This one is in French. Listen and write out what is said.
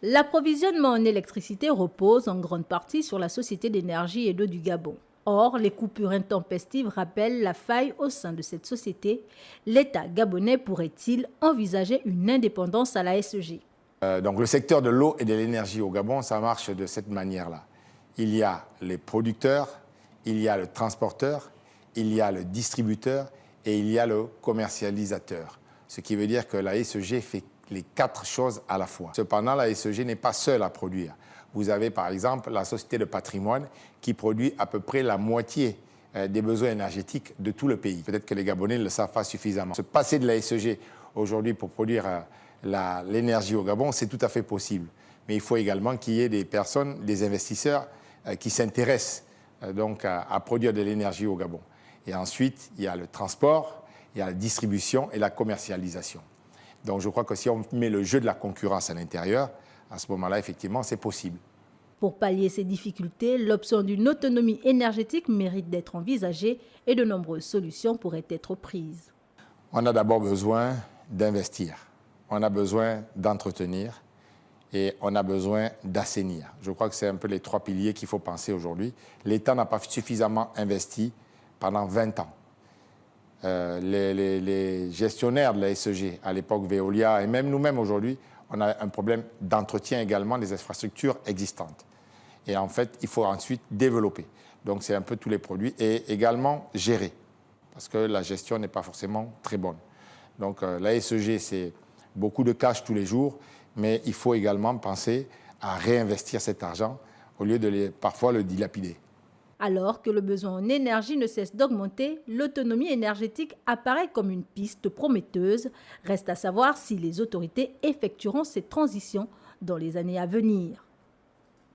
L'approvisionnement en électricité repose en grande partie sur la Société d'énergie et d'eau du Gabon. Or, les coupures intempestives rappellent la faille au sein de cette société. L'État gabonais pourrait-il envisager une indépendance à la SEG? Donc le secteur de l'eau et de l'énergie au Gabon, ça marche de cette manière-là. Il y a les producteurs, il y a le transporteur, il y a le distributeur et il y a le commercialisateur. Ce qui veut dire que la SEG fait les 4 choses à la fois. Cependant, la SEG n'est pas seule à produire. Vous avez par exemple la Société de patrimoine qui produit à peu près la moitié des besoins énergétiques de tout le pays. Peut-être que les Gabonais ne le savent pas suffisamment. Se passer de la SEG aujourd'hui pour produire l'énergie au Gabon, c'est tout à fait possible. Mais il faut également qu'il y ait des personnes, des investisseurs qui s'intéressent donc à produire de l'énergie au Gabon. Et ensuite, il y a le transport, il y a la distribution et la commercialisation. Donc je crois que si on met le jeu de la concurrence à l'intérieur, à ce moment-là, effectivement, c'est possible. Pour pallier ces difficultés, l'option d'une autonomie énergétique mérite d'être envisagée et de nombreuses solutions pourraient être prises. On a d'abord besoin d'investir, on a besoin d'entretenir et on a besoin d'assainir. Je crois que c'est un peu les 3 piliers qu'il faut penser aujourd'hui. L'État n'a pas suffisamment investi pendant 20 ans. Les gestionnaires de la SEG, à l'époque Veolia, et même nous-mêmes aujourd'hui, on a un problème d'entretien également des infrastructures existantes. Et en fait, il faut ensuite développer. Donc c'est un peu tous les produits et également gérer, parce que la gestion n'est pas forcément très bonne. Donc la SEG, c'est beaucoup de cash tous les jours, mais il faut également penser à réinvestir cet argent au lieu de parfois le dilapider. Alors que le besoin en énergie ne cesse d'augmenter, l'autonomie énergétique apparaît comme une piste prometteuse. Reste à savoir si les autorités effectueront cette transition dans les années à venir.